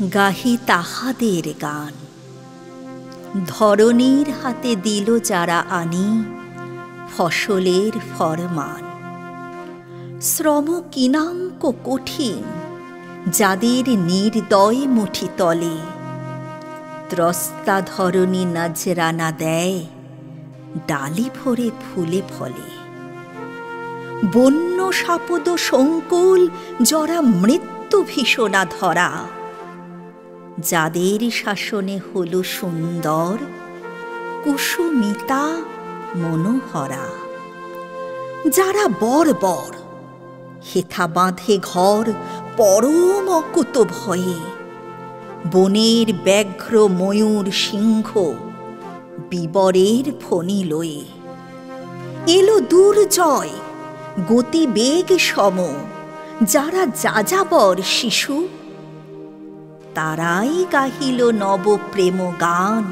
গাহি তাহাদের গান, ধরণীর হাতে দিল যারা আনি ফসলের ফরমান। শ্রম কিনাঙ্ক কঠিন যাদের নির্দয় মুঠি তলে, ত্রস্তা ধরণী নজরানা দেয় ডালি ভরে ফুলে ফলে। বন্য সাপদ সংকুল জরা মৃত্যু ভীষণা ধরা, যাদের শাসনে হল সুন্দর কুসুমিতা মনোহরা। যারা বর্বর হেথা বাঁধে ঘর পরম অকুত ভয়ে, বনের ব্যাঘ্র ময়ূর সিংহ বিবরের ফণি লয়ে। এলো দুর্জয় গতিবেগ সম যারা যাযাবর শিশু, তারাই গাহিল নব প্রেম গান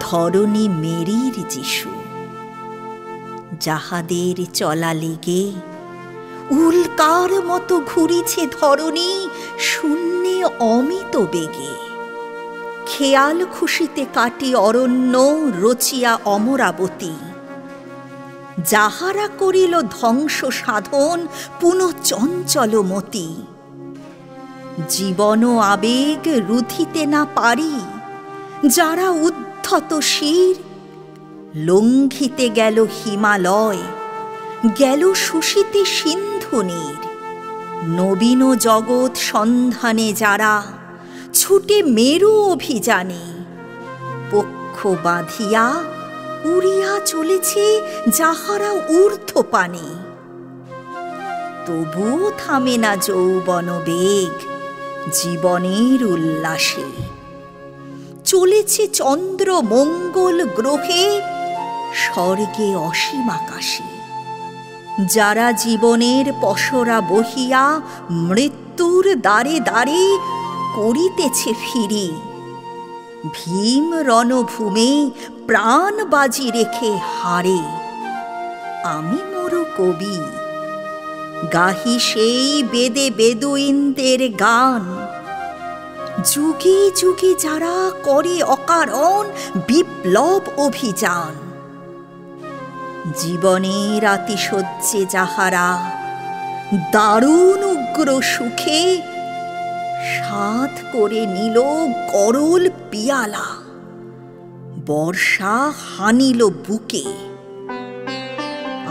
ধরণী মেরির যিশু। যাহাদের চলা লেগে উল্কার মতো ঘুরিছে ধরণী শূন্যে অমিত বেগে। খেয়াল খুশিতে কাটি অরণ্য রচিয়া অমরাবতী, যাহারা করিল ধ্বংস সাধন পুনঃ চঞ্চল মতি। জীবন আবেগ রুধিতে না পারি যারা উদ্ধত শির, লঙ্ঘিতে গেল হিমালয় গেল শুষিতে সিন্ধু নীর। নবীন জগৎ সন্ধানে যারা ছুটে মেরু অভিযানে, পক্ষ বাঁধিয়া উড়িয়া চলেছে যাহারা ঊর্ধ্বপানে। তবুও থামে না যৌবন বেগ জীবনের উল্লাসে, চলেছে চন্দ্র মঙ্গল গ্রহে স্বর্গে অসীম আকাশে। যারা জীবনের পসরা বহিয়া মৃত্যুর দ্বারে দ্বারে করিতেছে ফিরি, ভীম রণভূমে প্রাণ বাজি রেখে হারে। আমি মোর কবি গাহি সেই বেদে বেদুইনদের গান, যুগে যুগে যারা করে অকারণ বিপ্লব অভিযান। জীবনের আতিশয্যে যাহারা দারুণ উগ্র সুখে সাধ করে নিল গরল পিয়ালা, বর্ষা হানিল বুকে।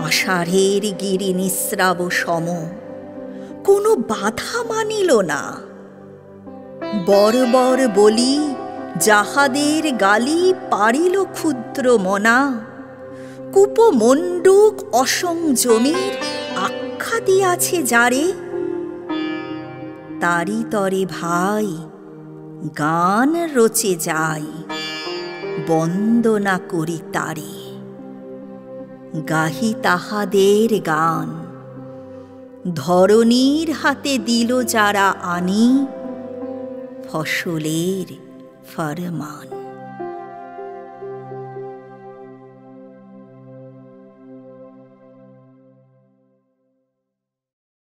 আষাঢ়ের গিরি নিঃস্রাব সম কোনো বাধা মানিল না, বর্বর বলি যাহাদের গালি পারিল ক্ষুদ্র মনা। কূপমণ্ডূক অসংযমীর আখ্যা দিয়াছে যারে, তারি তরে ভাই গান রচে যাই বন্দনা করি তারে। গাহি তাহাদের গান, ধরণীর হাতে দিল যারা আনি ফসলের ফরমান।